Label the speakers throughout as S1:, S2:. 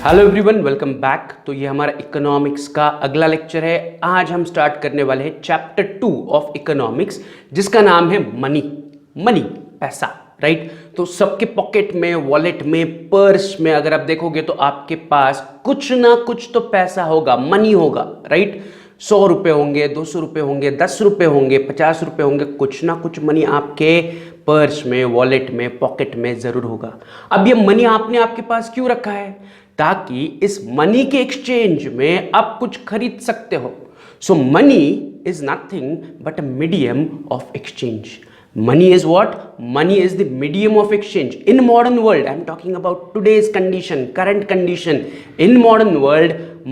S1: Hello everyone, welcome back. तो ये हमारा इकोनॉमिक्स का अगला लेक्चर है। आज हम स्टार्ट करने वाले हैं चैप्टर 2 ऑफ इकोनॉमिक्स, जिसका नाम है मनी। मनी, पैसा, राइट। तो सबके पॉकेट में, वॉलेट में, पर्स में अगर आप देखोगे तो आपके पास कुछ ना कुछ तो पैसा होगा, मनी होगा, राइट। 100 रुपये होंगे, 200 रुपये होंगे, 10 रुपये होंगे, 50 रुपये होंगे, कुछ ना कुछ मनी आपके पर्स में, वॉलेट में, पॉकेट में जरूर होगा। अब ये मनी आपने आपके पास क्यों रखा है? ताकि इस मनी के एक्सचेंज में आप कुछ खरीद सकते हो। So money is nothing but a medium of exchange. Money is what? Money is the medium of exchange. In modern world, I am talking about today's condition, current condition. In modern world,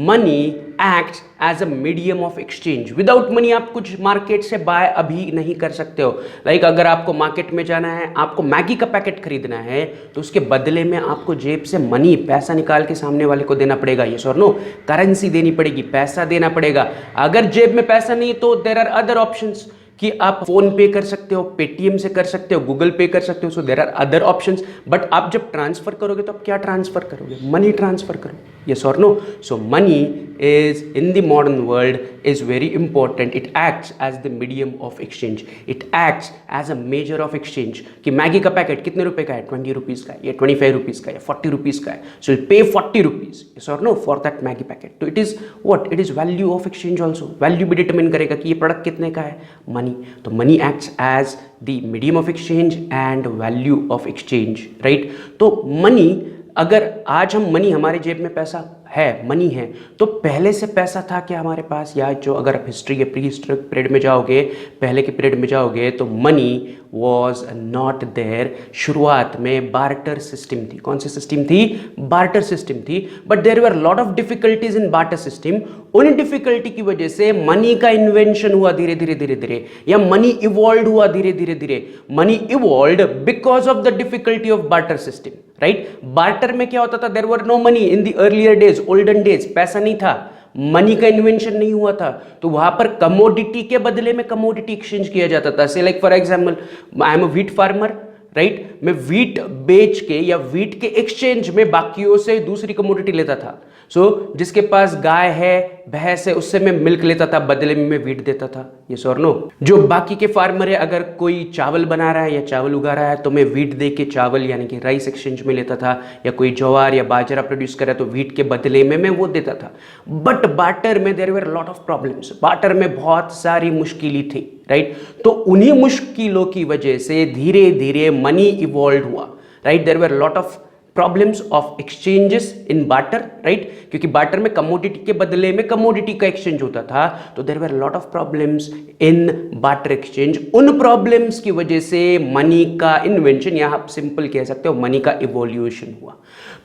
S1: money acts as a medium of exchange. Without money आप कुछ market से bye अभी नहीं कर सकते हो। Like अगर आपको मार्केट में जाना है, आपको मैगी का पैकेट खरीदना है, तो उसके बदले में आपको जेब से मनी, पैसा निकाल के सामने वाले को देना पड़ेगा। यस और नो? करेंसी देनी पड़ेगी, पैसा देना पड़ेगा। अगर जेब में पैसा नहीं तो देयर आर अदर ऑप्शंस कि आप फोन पे कर सकते हो, पेटीएम से कर सकते हो, गूगल पे कर सकते हो। So there are other options. But आप जब ट्रांसफर करोगे तो आप क्या ट्रांसफर करोगे? मनी ट्रांसफर करोगे। यस और no? So money is in the modern world is very important. It acts as the medium of exchange. It acts as a measure of exchange. कि मैगी का पैकेट कितने रुपए का है? 20 रुपीज़ का है, या 25 रुपीज़ का है, या 40 रुपीज़ का है। सो यू पे 40 रुपीज़, यस और no, for that Maggi packet. तो it is what? It is value of exchange also. Value भी डिटरमिन करेगा कि ये प्रोडक्ट कितने का है, मनी। तो money acts as the medium of exchange and value of exchange, right. तो मनी, अगर आज हम मनी, हमारे जेब में पैसा है, मनी है, तो पहले से पैसा था क्या हमारे पास? या जो अगर आप हिस्ट्री के प्री हिस्ट्रिक पीरियड में जाओगे, पहले के पीरियड में जाओगे, तो मनी वॉज नॉट देयर। शुरुआत में बार्टर सिस्टम थी। कौन सी सिस्टम थी? बार्टर सिस्टम थी। But there were lot of difficulties in barter system. उन डिफिकल्टी की वजह से मनी का इन्वेंशन हुआ धीरे धीरे धीरे धीरे, या मनी इवॉल्व हुआ धीरे धीरे धीरे। Money evolve because of the difficulty of barter system, right. Barter में क्या होता था? There were no money in the earlier days, olden days. पैसा नहीं था, मनी का इन्वेंशन नहीं हुआ था, तो वहां पर कमोडिटी के बदले में कमोडिटी एक्सचेंज किया जाता था। से like for example, I am a wheat farmer, right. मैं व्हीट बेच के या व्हीट के एक्सचेंज में बाकियों से दूसरी कमोडिटी लेता था। सो जिसके पास गाय है, भैंस है, उससे मैं मिल्क लेता था, बदले में मैं व्हीट देता था। यस और नो? जो बाकी के फार्मर है, अगर कोई चावल बना रहा है या चावल उगा रहा है, तो मैं व्हीट दे के चावल यानी कि राइस एक्सचेंज में लेता था। या कोई ज्वार या बाजरा प्रोड्यूस कर रहा है तो व्हीट के बदले में मैं वो देता था। बट बार्टर में there were lot of problems. Barter में बहुत सारी मुश्किलें थी, राइट। तो उन्हीं मुश्किलों की वजह से धीरे धीरे मनी इवॉल्व हुआ, right. There were lot of problems of exchanges in barter, right. क्योंकि बार्टर में कमोडिटी के बदले में कमोडिटी का एक्सचेंज होता था, तो there were lot of problems in barter exchange. उन प्रॉब्लम्स की वजह से मनी का इन्वेंशन, या आप सिंपल कह सकते हो मनी का इवोल्यूशन हुआ।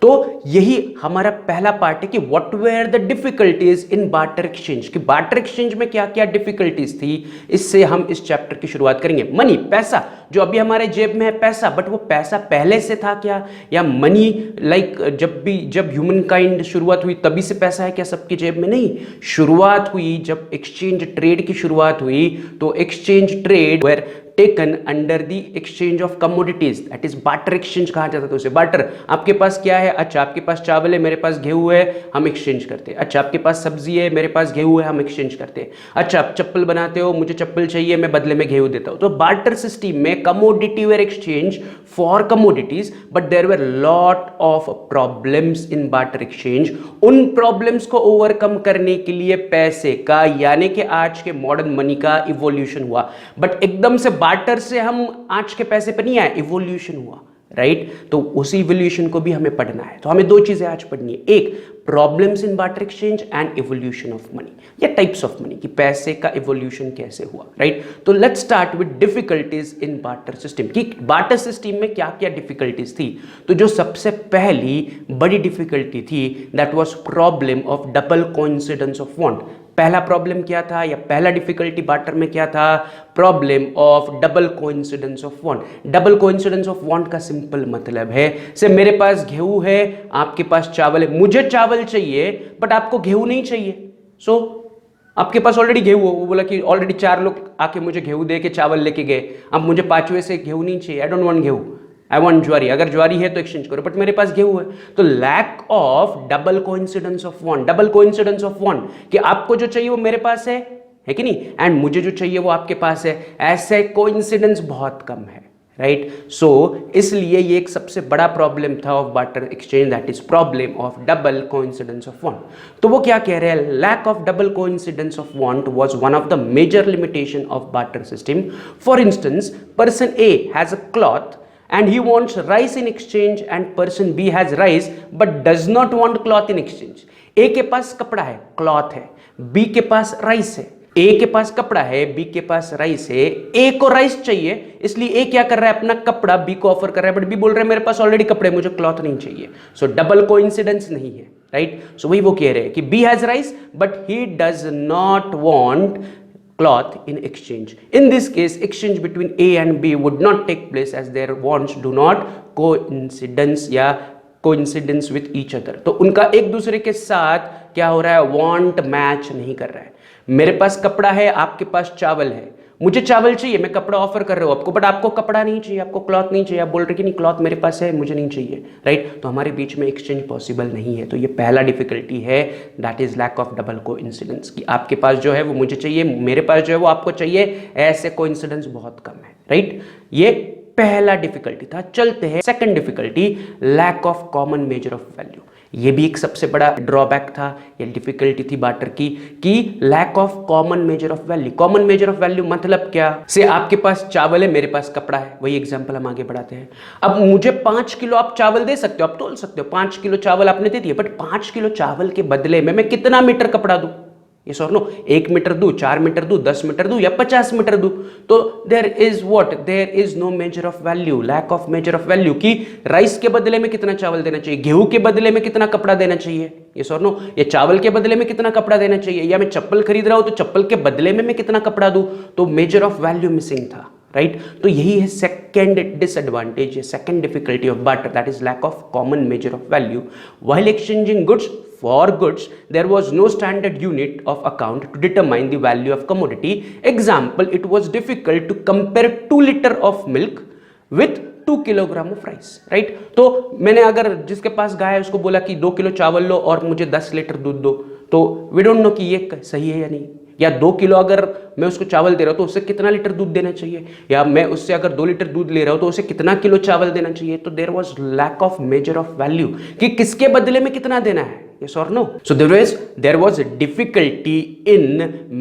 S1: तो यही हमारा पहला पार्ट है कि what were the difficulties in barter exchange. कि बार्टर एक्सचेंज में क्या क्या डिफिकल्टीज थी, इससे हम इस चैप्टर की शुरुआत करेंगे। मनी, पैसा, जो अभी हमारे जेब में है पैसा, बट वो पैसा पहले से था क्या? या मनी लाइक जब ह्यूमन काइंड शुरुआत हुई तभी से पैसा है क्या सबकी जेब में? नहीं। शुरुआत हुई जब एक्सचेंज ट्रेड की शुरुआत हुई, तो exchange trade where taken under the exchange of commodities, that is barter exchange कहा जाता था उसे। बार्टर, आपके पास क्या है? अच्छा, आपके पास चावल है, मेरे पास गेहूं है, हम एक्सचेंज करते हैं। अच्छा, आपके पास सब्जी है, मेरे पास गेहूं है, हम एक्सचेंज करते हैं। अच्छा, आप चप्पल बनाते हो, मुझे चप्पल चाहिए, मैं बदले में गेहूं देता हूं। तो बार्टर सिस्टम में commodity were exchange for commodities, but there were lot of problems in barter exchange. उन प्रॉब्लम्स को ओवरकम करने के लिए पैसे का, यानी कि आज के मॉडर्न मनी का इवोल्यूशन हुआ। बट एकदम से बार्टर से हम आज के पैसे पर नहीं आए, इवोल्यूशन हुआ, राइट। तो उसी इवोल्यूशन को भी हमें पढ़ना है। तो हमें दो चीजें आज पढ़नी है, एक problems in barter exchange and evolution of money, या टाइप्स ऑफ मनी, कि पैसे का इवोल्यूशन कैसे हुआ, राइट। तो let's start with difficulties in barter system. कि बार्टर सिस्टम में क्या क्या डिफिकल्टीज थी। तो जो सबसे पहली बड़ी डिफिकल्टी थी, that was problem of double coincidence of want. पहला प्रॉब्लम क्या था, या पहला डिफिकल्टी बार्टर में क्या था? Problem of double coincidence of want. Double coincidence of want का सिंपल मतलब है, से मेरे पास गेहूं है, आपके पास चावल है, मुझे चावल चाहिए बट आपको गेहूं नहीं चाहिए। सो आपके पास ऑलरेडी गेहूं हो, वो बोला कि ऑलरेडी 4 लोग आके मुझे गेहूं दे के चावल लेके गए, अब मुझे 5वें से गेहूं नहीं चाहिए, आई डोंट वांट गेहूं, आई वांट ज्वारी, अगर ज्वारी है तो एक्सचेंज करो, बट मेरे पास गेहूं है। तो lack of double coincidence of want, double coincidence of want, कि आपको जो चाहिए वो मेरे पास है कि नहीं, एंड मुझे जो चाहिए वो आपके पास है, ऐसे कोइंसिडेंस बहुत कम है, राइट। सो इसलिए ये एक सबसे बड़ा प्रॉब्लम था of barter exchange, that is problem of double coincidence of want. तो वो क्या कह रहे हैं, lack of double coincidence of want was one of the major limitation of barter system. For instance, person A has a cloth and he wants rice in exchange and person B has rice but does not want cloth in exchange. A के पास कपड़ा है, cloth है, B के पास rice है। A के पास कपड़ा है, B के पास राइस है, A को राइस चाहिए, इसलिए A क्या कर रहा है, अपना कपड़ा B को ऑफर कर रहा है, बट B बोल रहा है मेरे पास ऑलरेडी कपड़े, मुझे क्लॉथ नहीं चाहिए। सो डबल कोइंसिडेंस नहीं है, राइट। सो वही वो कह रहे हैं कि B has rice but he does not want cloth in exchange. In this case, exchange between A and B would not take place as their wants do not coincidence या coincidence with each other. तो उनका एक दूसरे के साथ क्या हो रहा है, want मैच नहीं कर रहा है। मेरे पास कपड़ा है, आपके पास चावल है, मुझे चावल चाहिए, मैं कपड़ा ऑफर कर रहा हूं आपको, बट आपको कपड़ा नहीं चाहिए, आपको क्लॉथ नहीं चाहिए, आप बोल रहे कि नहीं क्लॉथ मेरे पास है, मुझे नहीं चाहिए, राइट। तो हमारे बीच में एक्सचेंज पॉसिबल नहीं है। तो ये पहला डिफिकल्टी है, that is lack of double coincidence, कि आपके पास जो है वो मुझे चाहिए, मेरे पास जो है वो आपको चाहिए, ऐसे कोइंसिडेंस बहुत कम है, राइट। ये पहला डिफिकल्टी था। चलते हैं second difficulty, lack of common measure of value. ये भी एक सबसे बड़ा ड्रॉबैक था, ये डिफिकल्टी थी बार्टर की, कि lack of common measure of value. Common measure of value मतलब क्या, से आपके पास चावल है, मेरे पास कपड़ा है, वही एग्जांपल हम आगे बढ़ाते हैं। अब मुझे 5 किलो आप चावल दे सकते हो, आप तोल सकते हो, 5 किलो चावल आपने दे दिए, बट 5 किलो चावल के बदले में मैं कितना मीटर कपड़ा दूं, ये सॉर नो, 1 मीटर दूं, 4 मीटर दूं, 10 मीटर दूं या 50 मीटर दूं। तो there is what, there is no measure of value, lack of measure of value, कि राइस के बदले में कितना चावल देना चाहिए, गेहूं के बदले में कितना कपड़ा देना चाहिए, ये सॉर नो, या चावल के बदले में कितना कपड़ा देना चाहिए, या मैं चप्पल खरीद रहा हूं तो चप्पल के बदले में मैं कितना कपड़ा दूं। तो मेजर ऑफ वैल्यू मिसिंग था, राइट। तो यही है second disadvantage, second difficulty of barter, that is lack of common measure of value. While exchanging goods, for goods there was no standard unit of account to determine the value of commodity. Example, it was difficult to compare 2 liter of milk with 2 kilogram of rice, right. तो मैंने अगर जिसके पास गाय है उसको बोला कि 2 kilo चावल लो और मुझे 10 लीटर दूध दो, तो वी डोंट नो कि ये सही है या नहीं। या 2 किलो अगर मैं उसको चावल दे रहा हूं तो उससे कितना लीटर दूध देना चाहिए, या मैं उससे अगर 2 लीटर दूध ले रहा हूं तो उसे कितना किलो चावल देना चाहिए। तो there was lack of measure of value, कि किसके बदले में कितना देना है, yes or no. So there was a difficulty in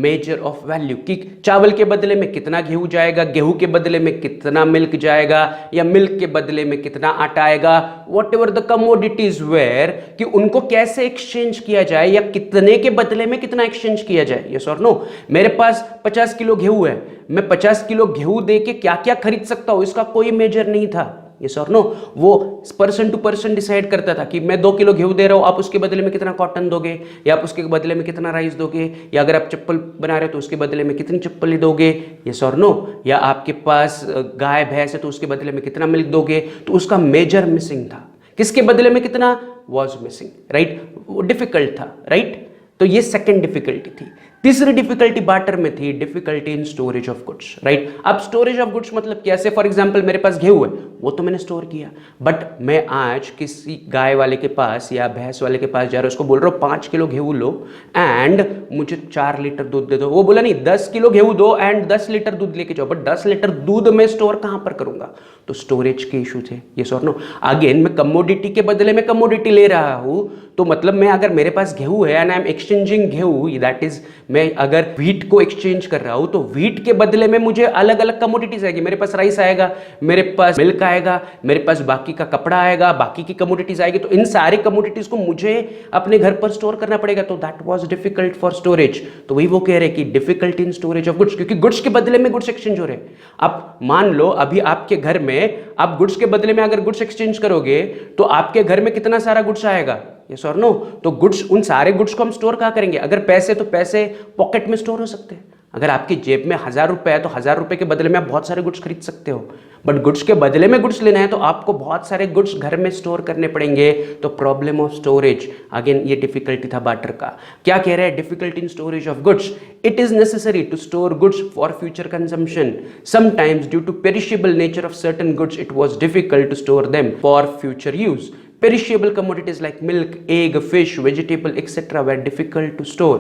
S1: measure of value, कि चावल के बदले में कितना गेहूं जाएगा, गेहूं के बदले में कितना मिल्क जाएगा, या मिल्क के बदले में कितना आटा आएगा, whatever the commodities were, कि उनको कैसे एक्सचेंज किया जाए, या कितने के बदले में कितना एक्सचेंज किया जाए, yes or no. मेरे पास 50 किलो गेहूं है, मैं 50 किलो गेहूं दे के क्या क्या खरीद सकता हूं, इसका कोई मेजर नहीं था, यस और नो। वो पर्सन टू पर्सन डिसाइड करता था कि मैं 2 किलो गेहूं दे रहा हूं, आप उसके बदले में कितना कॉटन दोगे, या आप उसके बदले में कितना राइस दोगे, या अगर आप चप्पल बना रहे हो तो उसके बदले में कितनी चप्पल दोगे, यस और नो। या आपके पास गाय भैंस है तो उसके बदले में कितना मिल्क दोगे। तो उसका मेजर मिसिंग था, किसके बदले में कितना वाज मिसिंग, राइट। वो डिफिकल्ट था, राइट। तो ये सेकंड डिफिकल्टी थी। तीसरी डिफिकल्टी बार्टर में थी difficulty in storage of goods, right. अब स्टोरेज ऑफ गुड्स मतलब कैसे, फॉर एग्जांपल मेरे पास गेहूं है, वो तो मैंने स्टोर किया, बट मैं आज किसी गाय वाले के पास या भैंस वाले के पास जा रहा हूं, उसको बोल रहा हूं 5 किलो गेहूं लो एंड मुझे 4 लीटर दूध दे दो। वो बोला नहीं 10 किलो गेहूं दो एंड 10 लीटर दूध लेके जाओ, बट 10 लीटर दूध मैं स्टोर कहां पर करूंगा। तो स्टोरेज के इशू थे, ये सॉर नो। अगेन मैं कमोडिटी के बदले में कमोडिटी ले रहा हूं, तो मतलब मैं अगर मेरे पास गेहूं है एंड आई एम एक्सचेंजिंग गेहूं, दैट इज मैं अगर व्हीट को एक्सचेंज कर रहा हूं तो व्हीट के बदले में मुझे अलग अलग कमोडिटीज आएगी। मेरे पास राइस आएगा, मेरे पास मिल्क आएगा, मेरे पास बाकी का कपड़ा आएगा, बाकी की कमोडिटीज आएगी। तो इन सारे कमोडिटीज को मुझे अपने घर पर स्टोर करना पड़ेगा। तो that was difficult for storage. तो वही वो कह रहे हैं कि difficult in storage of goods, क्योंकि गुड्स के बदले में गुड्स एक्सचेंज हो रहे हैं। अब मान लो अभी आपके घर में आप गुड्स के बदले में अगर गुड्स एक्सचेंज करोगे तो आपके घर में कितना सारा गुड्स आएगा, यस और नो। तो गुड्स, उन सारे गुड्स को हम स्टोर कहां करेंगे। अगर पैसे तो पैसे पॉकेट में स्टोर हो सकते हैं, अगर आपकी जेब में 1000 रुपये है तो 1000 रुपये के बदले में आप बहुत सारे गुड्स खरीद सकते हो, बट गुड्स के बदले में गुड्स लेना है तो आपको बहुत सारे गुड्स घर में स्टोर करने पड़ेंगे। तो प्रॉब्लम ऑफ स्टोरेज, अगेन ये डिफिकल्टी था बार्टर का। क्या कह रहे हैं? Difficulty in storage of goods. It is necessary to store goods for future consumption. Sometimes due to perishable nature of certain goods it was difficult to store them for future use. Perishable commodities like milk, egg, fish, vegetable, etc. were difficult to store.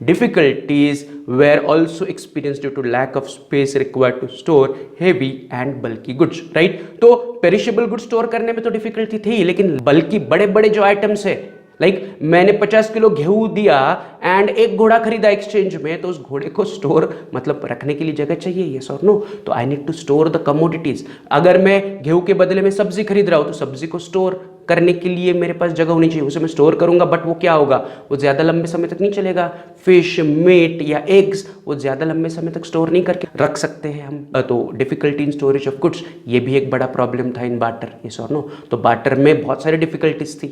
S1: Difficulties were also experienced due to lack of space required to store heavy and bulky goods. Right? तो perishable goods store करने में तो difficulty थी, लेकिन bulky बड़े बड़े जो items है, मैंने 50 किलो गेहूं दिया एंड एक घोड़ा खरीदा एक्सचेंज में, तो उस घोड़े को स्टोर मतलब रखने के लिए जगह चाहिए, यस और नो। तो I need to store the commodities. अगर मैं गेहूं के बदले में सब्जी खरीद रहा हूं तो सब्जी को स्टोर करने के लिए मेरे पास जगह होनी चाहिए, उसे मैं स्टोर करूंगा, बट वो क्या होगा, वो ज़्यादा लंबे समय तक नहीं चलेगा। फिश, मीट या एग्स वो ज़्यादा लंबे समय तक स्टोर नहीं करके रख सकते हैं हम। तो difficulty in storage of goods, ये भी एक बड़ा प्रॉब्लम था इन बार्टर, यस और नो। तो बार्टर में बहुत सारी डिफिकल्टीज थी।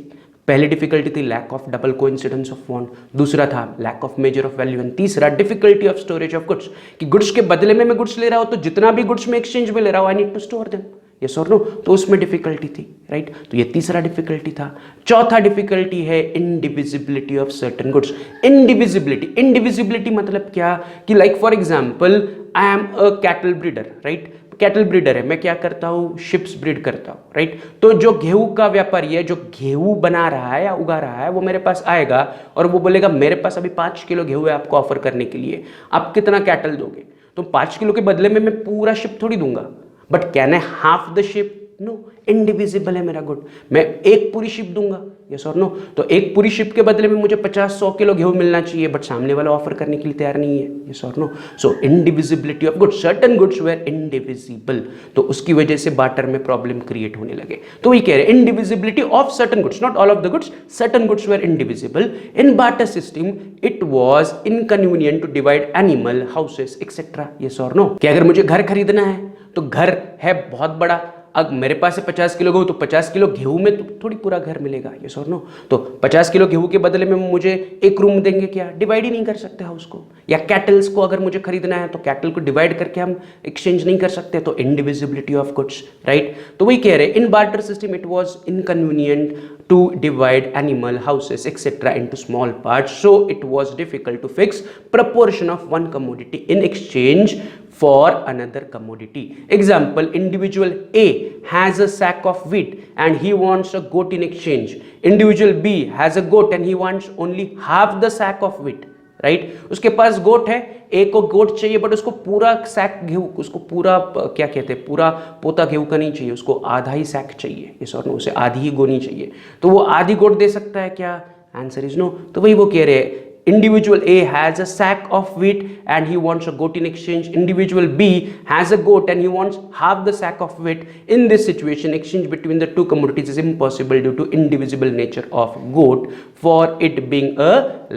S1: पहली डिफिकल्टी थी lack of double coincidence of bond, दूसरा था lack of measure of value, and तीसरा difficulty of storage of goods, कि गुड्स के बदले में मैं गुड्स ले रहा हूं तो जितना भी गुड्स में एक्सचेंज में ले रहा हूं I need to store them, yes और नो। तो उसमें डिफिकल्टी थी, राइट। तो ये तीसरा डिफिकल्टी था। चौथा डिफिकल्टी है indivisibility of certain goods. Indivisibility मतलब क्या, कि like for example I am a cattle breeder, right. Cattle breeder है, मैं क्या करता हूँ, शिप्स ब्रीड करता हूँ, राइट। तो जो गेहूं का व्यापारी है, जो गेहूं बना रहा है या उगा रहा है, वो मेरे पास आएगा और वो बोलेगा मेरे पास अभी 5 किलो गेहूं है आपको ऑफर करने के लिए, आप कितना कैटल दोगे? तो 5 किलो के बदले में मैं पूरा शिप थोड़ी दूंगा, but can I half the ship? No, indivisible है मेरा गुड। मैं एक पूरी शिप दूंगा, यस और नो। तो एक पूरी शिप के बदले में मुझे 50-100 किलो गेहूं मिलना चाहिए, बट सामने वाला ऑफर करने के लिए तैयार नहीं है, यस और no. So indivisibility of goods, certain goods were indivisible, तो उसकी वजह से बार्टर में प्रॉब्लम क्रिएट होने लगे। तो वही कह रहे हैं indivisibility of certain goods, not all of the goods, certain goods were indivisible. In barter system it was inconvenient to divide animal, houses etcetera, yes और नो। कि अगर मुझे घर खरीदना है तो घर है बहुत बड़ा, अब मेरे पास है 50 किलो गेहूं, तो 50 किलो गेहूं में तो थोड़ी पूरा घर मिलेगा, यस और नो। तो 50 किलो गेहूं के बदले में मुझे एक रूम देंगे क्या? डिवाइड ही नहीं कर सकते हाउस को। या कैटल्स को अगर मुझे खरीदना है तो कैटल को डिवाइड करके हम एक्सचेंज नहीं कर सकते, तो इनडिविजिबिलिटी ऑफ गुड्स, राइट। तो वही कह रहे हैं in barter system it was inconvenient to divide animal, houses, etc. into small parts, so it was difficult to fix proportion of one commodity in exchange for another commodity. Example, individual A has a sack of wheat and he wants a goat in exchange. Individual B has a goat and he wants only half the sack of wheat. Right, उसके पास गोट है, एक को गोट चाहिए but उसको पूरा sac गेहूं, उसको पूरा क्या कहते हैं, पूरा पोता गेहूं का नहीं चाहिए, उसको आधा ही सैक चाहिए, इस और नो, उसे आधी ही गोनी चाहिए। तो वो आधी गोट दे सकता है क्या? Answer is no. तो वही वो कह रहे हैं individual A has a sack of wheat and he wants a goat in exchange. Individual B has a goat and he wants half the sack of wheat. In this situation, exchange between the two commodities is impossible due to indivisible nature of goat for it being a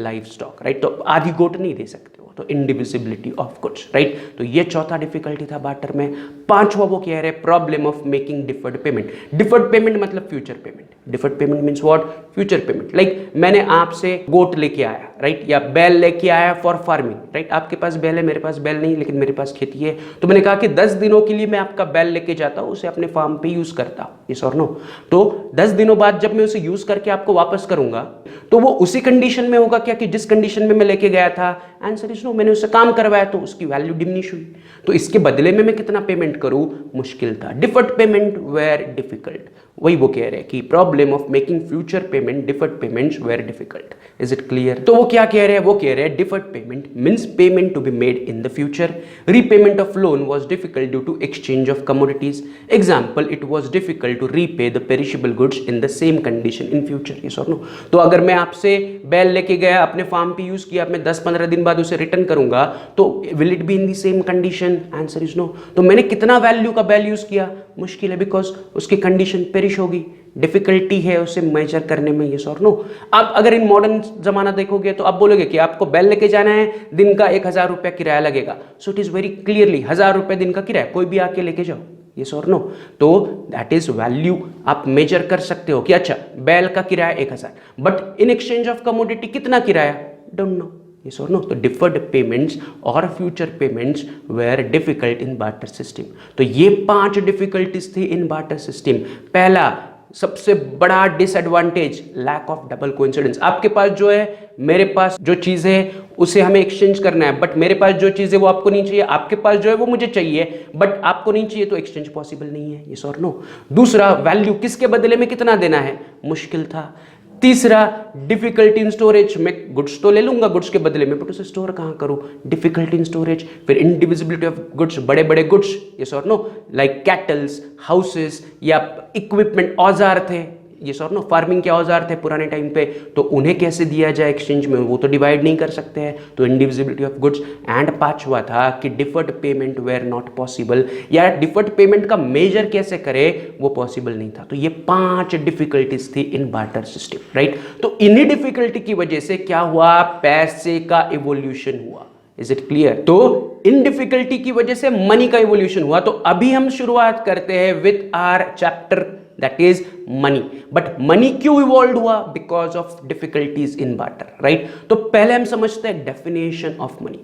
S1: livestock, right? तो आधी गोट नहीं दे सकते हो, तो इंडिविजिबिलिटी of goods, right. तो ये चौथा difficulty था बार्टर में। पांचवा वो कह रहे हैं problem of making deferred payment. Deferred payment मतलब future payment. Deferred payment means what? Future payment. Like मैंने आपसे गोट लेके आया, राइट, या बैल लेके आया फॉर फार्मिंग, राइट। आपके पास बैल है, मेरे पास बैल नहीं, लेकिन मेरे पास खेती है, तो मैंने कहा कि 10 दिनों के लिए मैं आपका बैल लेके जाता हूं, उसे अपने फार्म पे यूज करता हूं, यस और नो। तो 10 दिनों बाद जब मैं उसे यूज करके आपको वापस करूंगा तो वो उसी कंडीशन में होगा क्या कि जिस कंडीशन में मैं लेके गया था? Answer is no. मैंने उससे काम करवाया तो उसकी वैल्यू डिमिनिश हुई, तो इसके बदले में मैं कितना पेमेंट करूं? मुश्किल था। Deferred payment were difficult. वही वो कह रहे हैं कि problem of making future payment, deferred payments were difficult. Is it clear? तो वो क्या कह रहे हैं? वो कह रहे हैं deferred payment means payment to be made in the future. Repayment of loan was difficult due to exchange of commodities. Example, it was difficult to repay the perishable goods in the same condition in future, yes और no. तो अगर मैं आपसे बैल लेके गया, अपने farm पे यूज किया, मैं 10-15 दिन बाद उसे रिटर्न करूंगा, तो will it be in the same condition? Answer is no. तो मैंने कितना वैल्यू का बैल यूज किया? मुश्किल है, बिकॉज उसकी कंडीशन पेरिश होगी, डिफिकल्टी है उसे मेजर करने में, यस और नो। अब अगर इन मॉडर्न जमाना देखोगे तो आप बोलोगे कि आपको बैल लेके जाना है, दिन का 1000 रुपया किराया लगेगा। So it is very clearly 1000 रुपये दिन का किराया, कोई भी आके लेके जाओ, यस और नो। तो दैट इज वैल्यू आप मेजर कर सकते हो कि अच्छा बैल का किराया 1000, but in exchange of commodity कितना किराया? Don't know, yes or no? तो डिफर्ड पेमेंट्स और future payments were difficult in barter system. तो ये 5 डिफिकल्टीज थी इन बार्टर सिस्टम। पहला सबसे बड़ा disadvantage, lack of double coincidence. आपके पास जो है, मेरे पास जो चीज है उसे हमें एक्सचेंज करना है, बट मेरे पास जो चीज है वो आपको नहीं चाहिए, आपके पास जो है वो मुझे चाहिए बट आपको नहीं चाहिए, तो एक्सचेंज पॉसिबल नहीं है, यस और नो? दूसरा, वैल्यू किसके बदले में कितना देना है, मुश्किल था। तीसरा, डिफिकल्टी इन स्टोरेज, मैं गुड्स तो ले लूंगा गुड्स के बदले में, बट उसे स्टोर कहां करूं, डिफिकल्टी इन स्टोरेज। फिर इनडिविजिबिलिटी ऑफ गुड्स, बड़े बड़े गुड्स, यस और नो, लाइक कैटल्स, हाउसेस या इक्विपमेंट, औजार थे, यस और नो, फार्मिंग के औजार थे पुराने टाइम पे, तो उन्हें कैसे दिया जाए एक्सचेंज में, वो तो डिवाइड नहीं कर सकते हैं, तो इनडिविजिबिलिटी ऑफ गुड्स। एंड पांचवा था कि deferred payment were not possible, या डिफर्ड पेमेंट का मेजर कैसे करे वो पॉसिबल नहीं था। तो ये 5 डिफिकल्टीज थी इन बार्टर सिस्टम, राइट? तो इन्हीं डिफिकल्टी की वजह से क्या हुआ, पैसे का इवोल्यूशन हुआ। Is it clear? तो इन डिफिकल्टी की वजह से मनी का इवोल्यूशन हुआ। तो अभी हम शुरुआत करते हैं with our chapter, that is money. But money क्यों इवॉल्व हुआ? Because of difficulties in barter, right? तो पहले हम समझते हैं डेफिनेशन ऑफ मनी।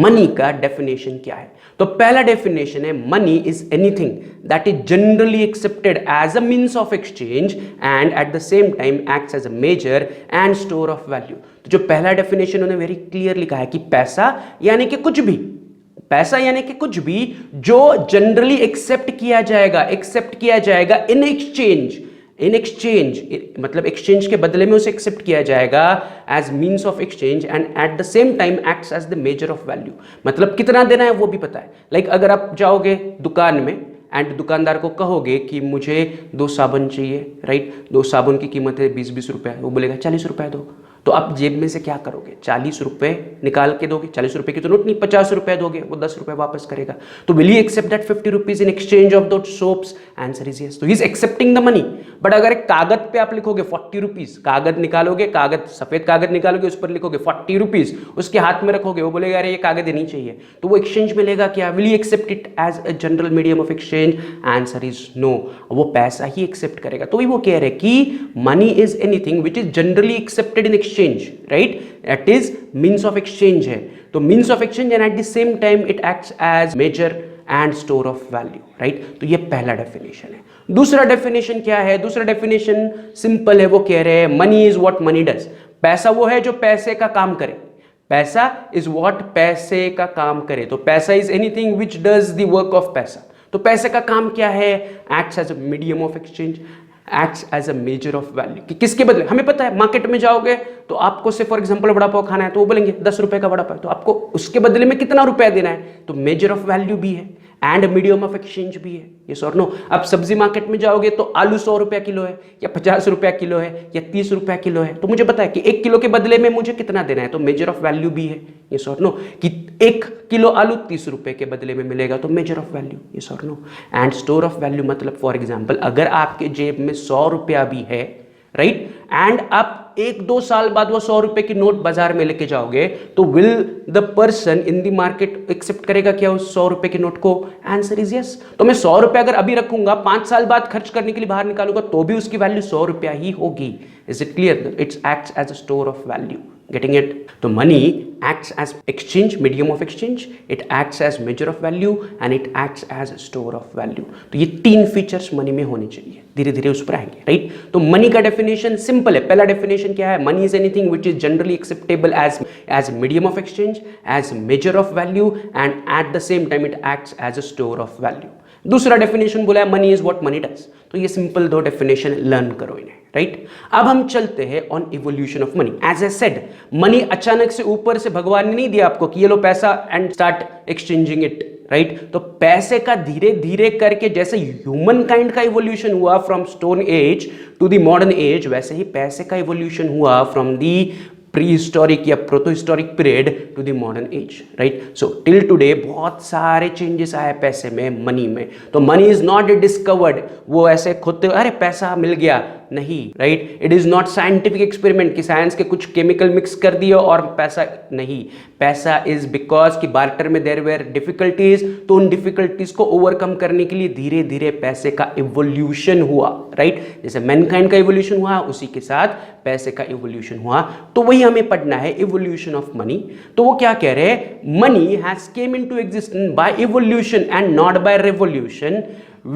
S1: मनी का डेफिनेशन क्या है? तो पहला डेफिनेशन है, money is anything that is generally accepted as a means of exchange and at the same time acts as a measure and store of value. तो जो पहला definition उन्होंने वेरी क्लियर लिखा है कि पैसा यानी कि कुछ भी, पैसा यानी कि कुछ भी जो जनरली एक्सेप्ट किया जाएगा इन एक्सचेंज, मतलब एक्सचेंज के बदले में उसे एक्सेप्ट किया जाएगा as means of exchange and at the same time acts as the measure of value. मतलब कितना देना है वो भी पता है। लाइक अगर आप जाओगे दुकान में एंड दुकानदार को कहोगे कि मुझे 2 साबुन चाहिए, राइट? 2 साबुन की कीमत है 20-20 रुपए, वो बोलेगा 40 रुपए दो। तो आप जेब में से क्या करोगे, 40 रुपए निकाल के दोगे? 40 रुपए की तो नोट नहीं, 50 रुपए दोगे, वो 10 रुपए वापस करेगा। तो will you accept that 50 rupees in exchange of those soaps? Answer is yes. तो he is accepting the money. But अगर एक कागज पे आप लिखोगे 40 रुपीज, कागज निकालोगे, कागज, सफेद कागज निकालोगे, उस पर लिखोगे 40 रुपीज, उसके हाथ में रखोगे, वो बोलेगा अरे ये कागज नहीं चाहिए, तो वो एक्सचेंज में लेगा क्या? Will you accept it as a general medium of exchange? Answer is no, वो पैसा ही एक्सेप्ट करेगा। तो वो कह रहे कि money is anything which is generally accepted in exchange, right? That is means of exchange है। तो means of exchange and at the same time it acts as measure and store of value, right? तो ये पहला definition है। दूसरा definition क्या है? दूसरा डेफिनेशन सिंपल है, वो कह रहे हैं money is what money does. पैसा वो है जो पैसे का काम करे। पैसा इज व्हाट पैसे का काम करे। तो पैसा is anything which does the work of पैसा। तो पैसे का काम क्या है? Acts as a medium of exchange, acts as a measure of value. कि किसके बदले? हमें पता है मार्केट में जाओगे तो आपको से फॉर एग्जांपल वड़ा पाव खाना है, तो वो बोलेंगे 10 रुपए का वड़ा पाव, तो आपको उसके बदले में कितना रुपया देना है? तो मेजर ऑफ वैल्यू भी है एंड मीडियम ऑफ एक्सचेंज भी है, यस और नो? अब सब्जी मार्केट में जाओगे तो आलू 100 रुपया किलो है या 50 रुपया किलो है या 30 रुपया किलो है, तो मुझे पता है कि 1 किलो के बदले में मुझे कितना देना है, तो मेजर ऑफ वैल्यू भी है, यस और नो? कि 1 किलो आलू 30 रुपए के बदले में मिलेगा, तो मेजर ऑफ वैल्यू, यस और no? And store of value मतलब फॉर एग्जाम्पल अगर आपके जेब में 100 रुपया भी है, राइट, एंड आप 1-2 साल बाद वो 100 रुपए की नोट बाजार में लेके जाओगे, तो will the person in the market accept करेगा क्या उस 100 रुपए की नोट को? Answer is yes. तो मैं 100 रुपए अगर अभी रखूंगा, 5 साल बाद खर्च करने के लिए बाहर निकालूंगा, तो भी उसकी वैल्यू 100 रुपया ही होगी। Is it clear? It's acts as a store of value. Getting it? तो money acts as exchange, medium of exchange, it acts as measure of value and it acts as store of value। तो ये 3 features money में होने चाहिए, धीरे धीरे उस पर आएंगे, राइट? तो मनी का डेफिनेशन सिंपल है। पहला डेफिनेशन क्या है? Money is anything which is generally acceptable as medium of exchange, as measure of value and at the same time it acts as a store of value. दूसरा definition बोला है money is what money does. तो ये simple 2 definition learn करो इन्हें, right? अब हम चलते हैं on evolution of money. As I said, money अचानक से ऊपर से भगवान ने नहीं दिया आपको कि ये लो पैसा and start exchanging it, right? तो पैसे का धीरे धीरे करके जैसे ह्यूमन काइंड का इवोल्यूशन हुआ from stone age to the modern age, वैसे ही पैसे का इवोल्यूशन हुआ फ्रॉम दी प्री हिस्टोरिक या proto historic period to the modern age, right? So till today बहुत सारे चेंजेस आए पैसे में, मनी में। तो मनी इज नॉट डिस्कवर्ड, वो ऐसे खुद अरे पैसा मिल गया नहीं, right. It is not scientific experiment कि साइंस के कुछ केमिकल मिक्स कर दिए और पैसा, नहीं। पैसा इज बिकॉज कि बार्टर में देयर वेर डिफिकल्टीज, तो उन डिफिकल्टीज को ओवरकम करने के लिए धीरे धीरे पैसे का इवोल्यूशन हुआ, राइट। जैसे मैनकाइंड का इवोल्यूशन हुआ उसी के साथ पैसे का इवोल्यूशन हुआ। तो वही हमें पढ़ना है, इवोल्यूशन ऑफ मनी। तो वो क्या कह रहे हैं, money has came into existence by evolution and not by revolution.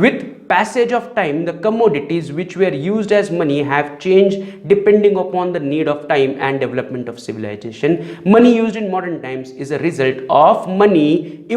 S1: With passage of time, the commodities which were used as money have changed depending upon the need of time and development of civilization. Money used in modern times is a result of many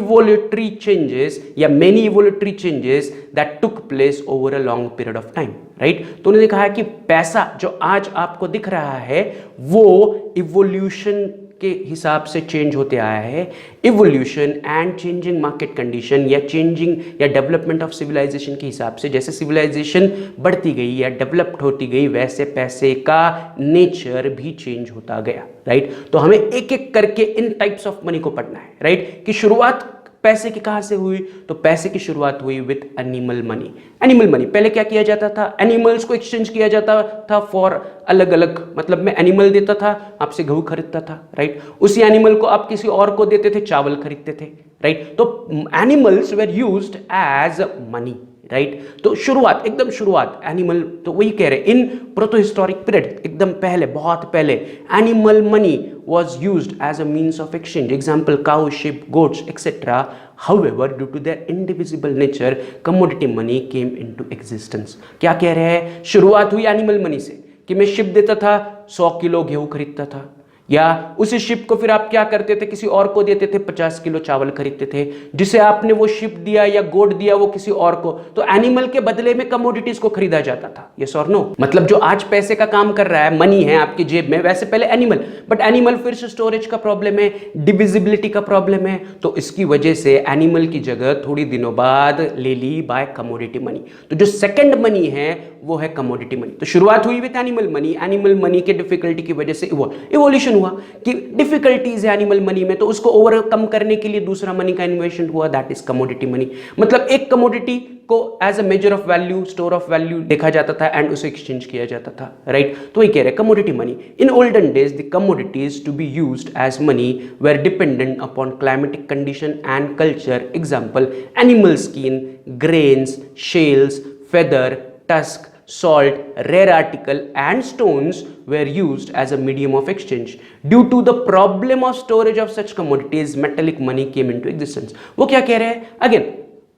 S1: evolutionary changes या many evolutionary changes that took place over a long period of time. Right? तो उन्होंने कहा कि पैसा जो आज आपको दिख रहा है वो इवोल्यूशन के हिसाब से चेंज होते आया है. Evolution and changing market condition या चेंजिंग या डेवलपमेंट ऑफ सिविलाइजेशन के हिसाब से, जैसे सिविलाइजेशन बढ़ती गई या डेवलप्ड होती गई वैसे पैसे का नेचर भी चेंज होता गया. राइट, तो हमें एक एक करके इन टाइप्स ऑफ मनी को पढ़ना है. राइट, कि शुरुआत पैसे की कहां से हुई, तो पैसे की शुरुआत हुई with animal money. Animal money पहले क्या किया जाता था, एनिमल्स को एक्सचेंज किया जाता था फॉर अलग अलग, मतलब मैं एनिमल देता था, आपसे गेहूं खरीदता था. राइट, उसी एनिमल को आप किसी और को देते थे, चावल खरीदते थे. राइट, तो animals were used as money. Right, तो शुरुआत, एकदम शुरुआत एनिमल, तो वही कह रहे इन प्रोटोहिस्टोरिक पीरियड, एकदम पहले, बहुत पहले animal money was used as a means of exchange. Example, cow, sheep, goats, etc. However, due to their indivisible nature, commodity money came into existence. क्या कह रहे हैं, शुरुआत हुई एनिमल मनी से कि मैं शिप देता था, 100 किलो गेहूं खरीदता था, या उसी शिप को फिर आप क्या करते थे, किसी और को देते थे, 50 किलो चावल खरीदते थे. जिसे आपने वो शिप दिया या गोट दिया वो किसी और को, तो एनिमल के बदले में कमोडिटीज को खरीदा जाता था. यस और नो, मतलब जो आज पैसे का काम कर रहा है, मनी है आपकी जेब में, वैसे पहले एनिमल, बट एनिमल फिर से स्टोरेज का प्रॉब्लम है, डिविजिबिलिटी का प्रॉब्लम है, तो इसकी वजह से एनिमल की जगह थोड़ी दिनों बाद ले ली बाय कमोडिटी मनी. तो जो सेकेंड मनी है वो है कमोडिटी मनी. तो शुरुआत हुई with animal money, animal money के डिफिकल्टी की वजह से इवोल्यूशन हुआ कि डिफिकल्टीज है एनिमल मनी में, तो उसको ओवरकम करने के लिए दूसरा मनी का इन्वेंशन हुआ, दैट इज कमोडिटी मनी. मतलब एक कमोडिटी को as a measure of value, store of value देखा जाता था एंड उसे एक्सचेंज किया जाता था. राइट, तो वही कह रहे commodity money. In olden days the commodities to be used as money were dependent upon climatic condition and culture. Example, animal skin, grains, shells, feather, tusk, salt, rare article and stones were used as a medium of exchange. Due to the problem of storage of such commodities, metallic money came into existence. वो क्या कह रहे हैं? Again,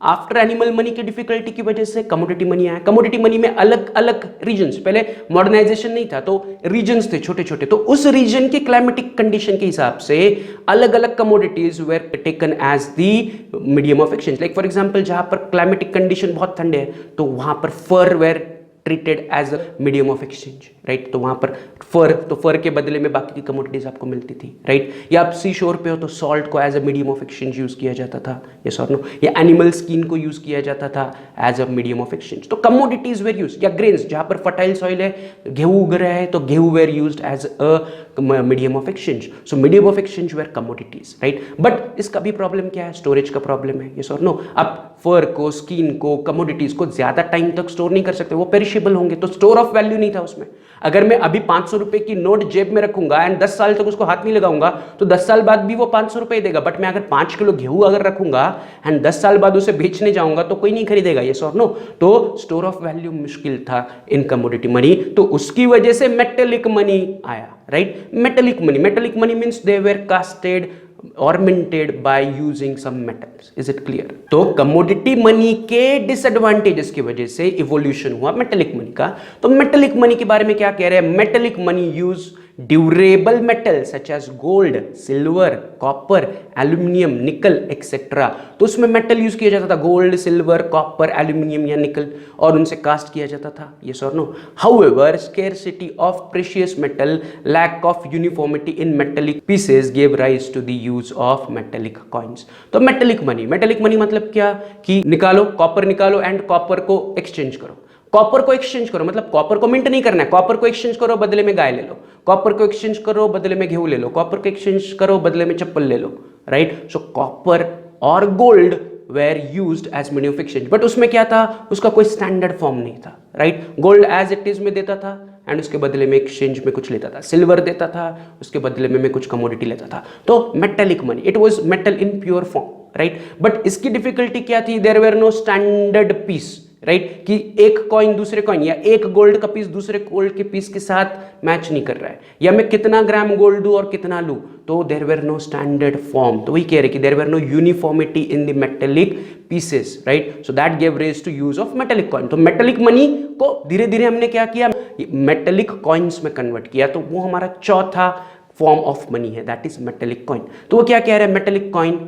S1: after animal money की difficulty की वजह से commodity money आया. कमोडिटी मनी में अलग अलग रीजन्स, पहले मॉडर्नाइजेशन नहीं था तो रीजन्स थे छोटे छोटे, तो उस रीजन के क्लाइमेटिक कंडीशन के हिसाब से अलग अलग commodities were taken as the medium of exchange. Like for example, जहां पर क्लाइमेटिक कंडीशन बहुत ठंडे है तो वहां पर fur were treated as a medium of exchange. Right, तो वहां पर फर, तो फर के बदले में बाकी की कमोडिटीज आपको मिलती थी. राइट, या आप सी शोर पे हो तो सॉल्ट को as a medium of exchange use किया जाता था. यस और नो, या एनिमल स्किन को यूज किया जाता था as a medium of exchange. तो कमोडिटीज वेर यूज, या ग्रेन्स, जहां पर फर्टाइल सॉइल है, गेहूं उग रहा है तो गेहूं were used as a medium of exchange. So medium of exchange were commodities. Right, but इसका भी प्रॉब्लम क्या है, स्टोरेज का प्रॉब्लम है. यस और नो, आप फर को, स्किन को, कमोडिटीज को ज्यादा टाइम तक स्टोर नहीं कर सकते, वो पेरिशेबल होंगे, तो स्टोर ऑफ वैल्यू नहीं था उसमें. अगर मैं अभी 500 रुपए की नोट जेब में रखूंगा एंड 10 साल तक उसको हाथ नहीं लगाऊंगा तो 10 साल बाद भी वो 500 रुपए देगा. बट मैं अगर 5 किलो गेहूं अगर रखूंगा एंड 10 साल बाद उसे बेचने जाऊंगा तो कोई नहीं खरीदेगा. यस और नो, तो स्टोर ऑफ वैल्यू मुश्किल था इन कमोडिटी मनी, तो उसकी वजह से मेटेलिक मनी आया. Right, metallic money means they were casted or minted by using some metals. Is it clear? तो कमोडिटी मनी के डिसएडवांटेजेस की वजह से इवोल्यूशन हुआ मेटेलिक मनी का. तो मेटेलिक मनी के बारे में क्या कह रहे हैं, metallic money use durable metal such as gold, silver, copper, aluminium, nickel etcetera. तो उसमें मेटल यूज किया जाता था, गोल्ड, सिल्वर, कॉपर, एल्यूमिनियम या निकल, और उनसे कास्ट किया जाता था. यस और no. However, scarcity of precious metal, lack of uniformity in metallic pieces gave rise to the use of metallic coins. तो मेटेलिक मनी मतलब क्या, कि निकालो, कॉपर निकालो एंड कॉपर को एक्सचेंज करो. कॉपर को एक्सचेंज करो मतलब कॉपर को मिंट नहीं करना है, कॉपर को एक्सचेंज करो बदले में गाय ले लो, कॉपर को एक्सचेंज करो बदले में गेहूं ले लो, कॉपर को एक्सचेंज करो बदले में चप्पल ले लो. राइट, सो कॉपर और gold were used as medium of exchange. But उसमें क्या था, उसका कोई स्टैंडर्ड फॉर्म नहीं था. Right. Gold as it is में देता था एंड उसके बदले में एक्सचेंज में कुछ लेता था, सिल्वर देता था उसके बदले में मैं कुछ कमोडिटी लेता था, तो metallic money, it was metal in pure form, right. But इसकी डिफिकल्टी क्या थी, there were no standard piece, right, कि एक कॉइन दूसरे कॉइन या एक गोल्ड का पीस दूसरे गोल्ड के पीस के साथ मैच नहीं कर रहा है, या मैं कितना ग्राम गोल्ड दूं और कितना लूं, तो there were no standard form. तो वही कह रहे कि there were no uniformity in the metallic pieces, right. So that give raise to use of metallic coin. तो मेटेलिक मनी को धीरे धीरे हमने क्या किया, मेटेलिक कॉइन्स में कन्वर्ट किया, तो वो हमारा चौथा फॉर्म ऑफ मनी है, दैट इज मेटेलिक कॉइन। तो वो क्या कह रहा है, metallic coin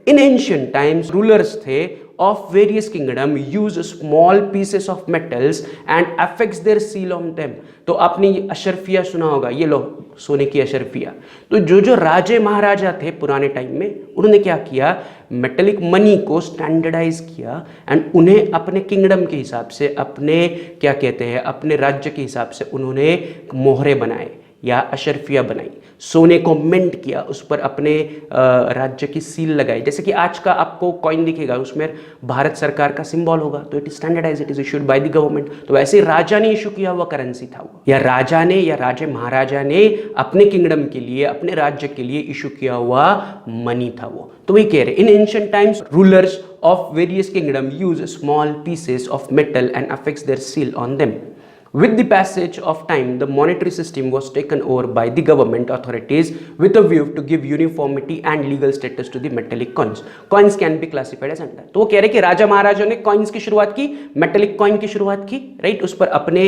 S1: in ancient times rulers थे of various kingdom use small pieces of metals and affix their seal on them। तो आपने ये अशरफिया सुना होगा, ये लो सोने की अशरफिया। तो जो राजे महाराजा थे पुराने टाइम में, उन्होंने क्या किया, मेटेलिक मनी को स्टैंडर्डाइज किया एंड उन्हें अपने किंगडम के हिसाब से, अपने क्या कहते हैं, अपने राज्य के हिसाब से उन्होंने मोहरे बनाए या अशरफिया बनाई, सोने को मिंट किया, उस पर अपने राज्य की सील लगाई। जैसे कि आज का आपको कॉइन दिखेगा उसमें भारत सरकार का सिंबल होगा, तो it is standardise, it is issued by the government. तो वैसे राजा ने इशू किया हुआ करेंसी था वो, या राजा ने या राजे महाराजा ने अपने किंगडम के लिए, अपने राज्य के लिए इशू किया हुआ मनी था वो। तो वही कह रहे in ancient times rulers of various kingdom use small pieces of metal and affix their seal on them. With the passage of time, the monetary system was taken over by the government authorities with a view to give uniformity and legal status to the metallic coins. Coins can be classified as under। तो वो कह रहे कि राजा महाराजा ने coins की शुरुआत की, metallic coin की शुरुआत की, राइट, उस पर अपने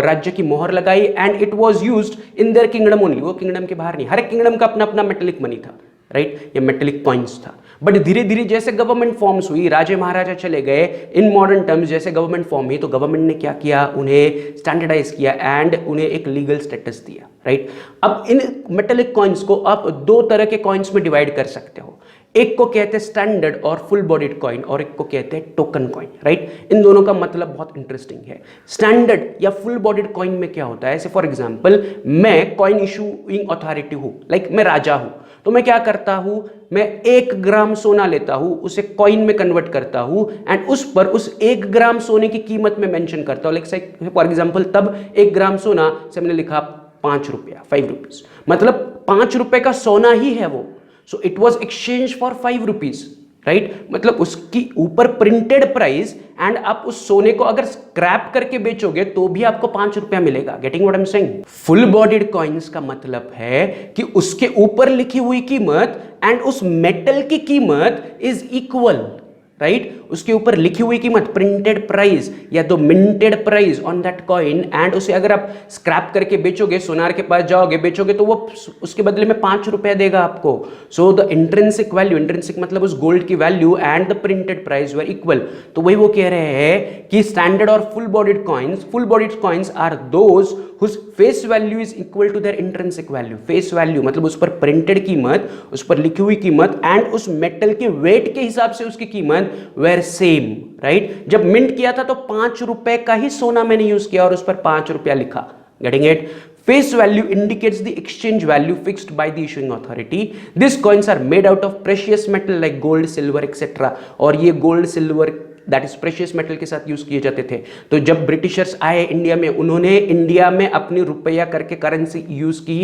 S1: राज्य की मोहर लगाई and it was used in their kingdom only. वो किंगडम के बाहर नहीं, हर एक किंगडम का अपना अपना मेटेलिक मनी था, राइट, ये मेटेलिक कॉइन्स था। बट धीरे धीरे जैसे गवर्नमेंट फॉर्म्स हुई, राजे महाराजा चले गए, इन मॉडर्न टर्म्स जैसे गवर्नमेंट फॉर्म हुई, तो गवर्नमेंट ने क्या किया, उन्हें स्टैंडर्डाइज किया एंड उन्हें एक लीगल स्टेटस दिया, राइट। अब इन मेटेलिक कॉइन्स को आप दो तरह के कॉइन्स में डिवाइड कर सकते हो, एक को कहते हैं स्टैंडर्ड और फुल बॉडीड कॉइन और एक को कहते हैं टोकन कॉइन, राइट। इन दोनों का मतलब बहुत इंटरेस्टिंग है। स्टैंडर्ड या फुल बॉडीड कॉइन में क्या होता है, जैसे फॉर एग्जांपल मैं कॉइन इशूइंग अथॉरिटी हूं, लाइक मैं राजा हूं, तो मैं क्या करता हूं, मैं 1 ग्राम सोना लेता हूं, उसे कॉइन में कन्वर्ट करता हूं एंड उस पर उस 1 ग्राम सोने की कीमत में मेंशन करता हूं, लाइक फॉर एग्जांपल तब 1 ग्राम सोना से हमने लिखा 5 रुपया, 5 रुपीज, मतलब 5 रुपए का सोना ही है वो। So it was exchange for 5 rupees, right, मतलब उसकी ऊपर प्रिंटेड प्राइस एंड आप उस सोने को अगर स्क्रैप करके बेचोगे तो भी आपको 5 रुपया मिलेगा। Getting what I am saying? Full bodied coins का मतलब है कि उसके ऊपर लिखी हुई कीमत एंड उस मेटल की कीमत इज इक्वल, राइट, उसके ऊपर लिखी हुई कीमत, प्रिंटेड प्राइस या तो minted price on that coin, and उसे अगर आप स्क्रैप करके बेचोगे, सोनार के पास जाओगे बेचोगे, तो वो उसके बदले में 5 रुपया देगा आपको। So the intrinsic value, intrinsic मतलब उस गोल्ड की value and the printed price were equal. तो वही वो कह रहे हैं कि स्टैंडर्ड और full bodied coins are those whose face value is equal to their intrinsic value। Face value मतलब उस पर प्रिंटेड कीमत, उस पर लिखी हुई कीमत एंड उस मेटल के वेट के हिसाब से उसकी कीमत वेर सेम, राइट। जब मिंट किया था तो 5 रुपए का ही सोना मैंने यूज किया और उस पर 5 रुपया लिखा। Getting it? Face value indicates the exchange value fixed by the issuing authority. These coins are made out of precious metal like gold, silver, etc. और ये gold, silver, that is precious metal के साथ use किए जाते थे। तो जब Britishers आए इंडिया में, उन्होंने इंडिया में अपनी रुपया करके करेंसी यूज की।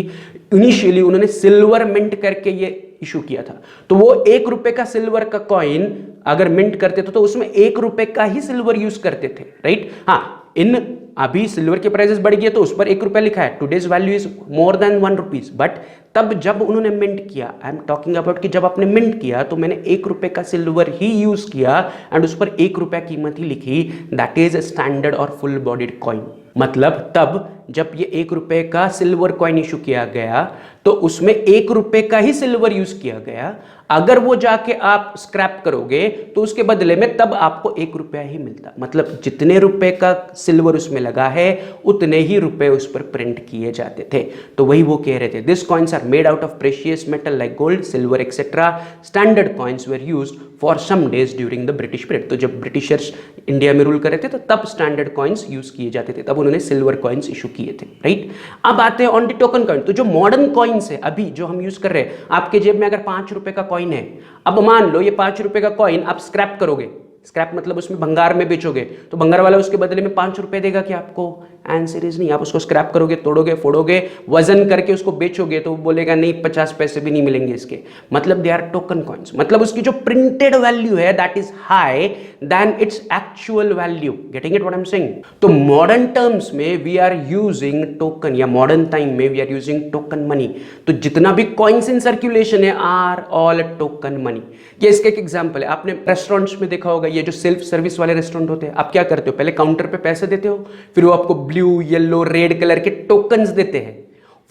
S1: इनिशियली उन्होंने सिल्वर मिंट करके ये इशू किया था। तो वो 1 रुपए का सिल्वर का कॉइन अगर मिंट करते थे तो उसमें 1 रुपए का ही सिल्वर यूज करते थे, राइट। हाँ, इन अभी सिल्वर के प्राइसेस बढ़ गए तो उस पर 1 रुपया लिखा है, today's value is more than 1 rupees. But तब जब उन्होंने मिंट किया, आई एम टॉकिंग अबाउट कि जब आपने मिंट किया तो मैंने 1 रुपए का सिल्वर ही यूज किया एंड उस पर 1 रुपया कीमत ही लिखी, दैट इज स्टैंडर्ड और फुल बॉडीड कॉइन। मतलब तब जब ये 1 रुपए का सिल्वर कॉइन इशू किया गया तो उसमें 1 रुपए का ही सिल्वर यूज किया गया। अगर वो जाके आप स्क्रैप करोगे तो उसके बदले में तब आपको 1 रुपया ही मिलता। मतलब जितने रुपए का सिल्वर उसमें लगा है उतने ही रुपए उस पर प्रिंट किए जाते थे। तो वही वो कह रहे थे, this coins are made out of precious metal like gold, silver etcetera. Standard coins were used for some days during the British period. तो जब ब्रिटिशर्स इंडिया में रूल कर रहे थे तो तब स्टैंडर्ड कॉइन्स यूज किए जाते थे, तब उन्होंने सिल्वर कॉइन्स इशू किए थे, राइट। अब आते हैं ऑन द टोकन कॉइन। तो जो मॉडर्न कॉइन्स है अभी जो हम यूज कर रहे हैं, आपके जेब में अगर 5 रुपए का कॉइन है, अब मान लो ये 5 रुपए का कॉइन आप स्क्रैप करोगे, स्क्रैप मतलब उसमें भंगार में बेचोगे तो भंगार वाला उसके बदले में 5 रुपए देगा क्या आपको? आंसर इज नहीं। आप उसको स्क्रैप करोगे, तोड़ोगे, फोड़ोगे, वजन करके उसको बेचोगे तो वो बोलेगा नहीं 50 पैसे भी नहीं मिलेंगे इसके। मतलब दे आर टोकन कॉइन्स, मतलब उसकी जो प्रिंटेड वैल्यू है that is high than its actual value. Getting it what I am saying? तो मॉडर्न टर्म्स में वी आर यूजिंग टोकन, या मॉडर्न टाइम में we are using token money. तो जितना भी कॉइन्स इन सर्कुलेशन है are all token money. ये इसका एक एग्जांपल है। आपने रेस्टोरेंट्स में देखा होगा, ये जो सेल्फ सर्विस वाले रेस्टोरेंट होते हैं, आप क्या करते हो? पहले काउंटर पे पैसे देते हो, फिर वो आपको ब्लू, येलो, रेड कलर के टोकन्स देते हैं।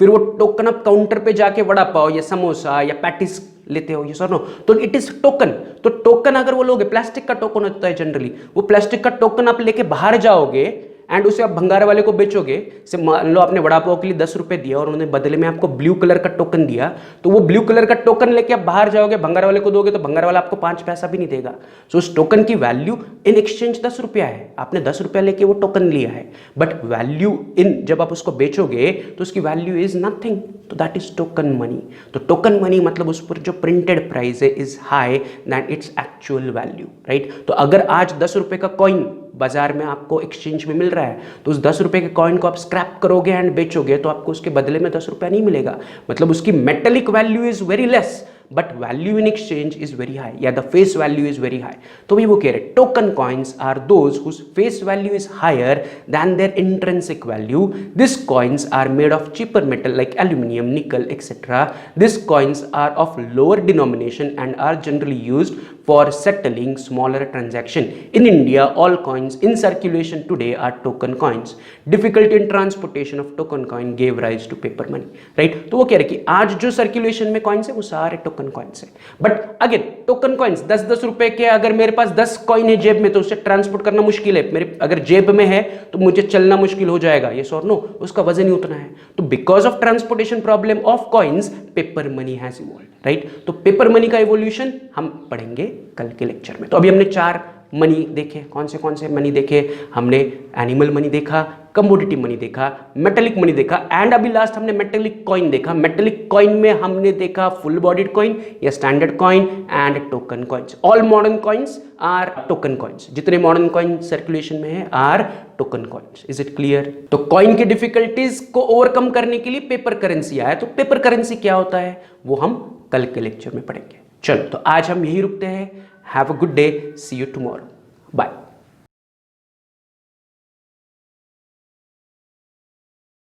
S1: फिर वो टोकन आप काउंटर पे जाके वड़ा पाव या समोसा या पैटिस लेते हो, ये सर नो, तो इट इज टोकन। तो टोकन अगर वो लोगे, प्लास्टिक का टोकन होता है जनरली, वो प्लास्टिक का टोकन आप लेके बाहर जाओगे एंड उसे आप भंगार वाले को बेचोगे। से मान लो आपने वड़ा पाव के लिए 10 रुपए दिया और उन्होंने बदले में आपको ब्लू कलर का टोकन दिया, तो वो ब्लू कलर का टोकन लेके आप बाहर जाओगे, भंगार वाले को दोगे तो भंगार वाला आपको 5 पैसा भी नहीं देगा। सो उस टोकन की वैल्यू इन एक्सचेंज 10 रुपया है, आपने 10 रुपया लेके वो टोकन लिया है, बट वैल्यू इन जब आप उसको बेचोगे तो उसकी वैल्यू इज नथिंग, तो दैट इज टोकन मनी। तो टोकन मनी मतलब उस पर जो प्रिंटेड प्राइस है is high than its actual value, right. तो अगर आज 10 रुपए का कॉइन बाजार में आपको एक्सचेंज में मिल रहा है तो उस 10 रुपए के कॉइन को आप स्क्रैप करोगे एंड बेचोगे तो आपको उसके बदले में 10 रुपया नहीं मिलेगा। मतलब उसकी metallic value is very less but value in exchange is very high, या the face value is very high. तो भी वो कह रहे token coins are those whose face value is higher than their intrinsic value. This coins are made of cheaper metal like aluminium, nickel etcetera. This coins are of lower denomination and are generally used for settling smaller transaction. In India, all coins in circulation today are token coins. Difficulty in transportation of token coin gave rise to paper money. Right? तो वो कह रहे कि आज जो circulation में coins है वो सारे टोकन कॉइन्स है। बट अगेन टोकन कॉइन्स 10-10 रुपए के, अगर मेरे पास 10 कॉइन है जेब में तो उससे ट्रांसपोर्ट करना मुश्किल है। मेरे अगर जेब में है तो मुझे चलना मुश्किल हो जाएगा, ये और नो, उसका वजन ही उतना है। तो because of transportation problem of coins paper money has evolved, right. तो पेपर मनी का इवोल्यूशन हम पढ़ेंगे कल के लेक्चर में। तो अभी हमने 4 मनी देखे। कौन से मनी देखे? हमने एनिमल मनी देखा, कमोडिटी मनी देखा, मेटेलिक मनी देखा एंड अभी लास्ट हमने मेटेलिक कॉइन देखा। मेटेलिक कॉइन में हमने देखा फुल बॉडीड कॉइन या standard coin and token coins. All modern coins are token coins. जितने मॉडर्न कॉइन सर्कुलेशन में है are token coins. Is it clear? तो कॉइन की डिफिकल्टीज को ओवरकम करने के लिए पेपर करेंसी आया। तो पेपर करेंसी क्या होता है वो हम कल के लेक्चर में पढ़ेंगे। चलो तो आज हम यही रुकते हैं। Have a good day, see you tomorrow, bye.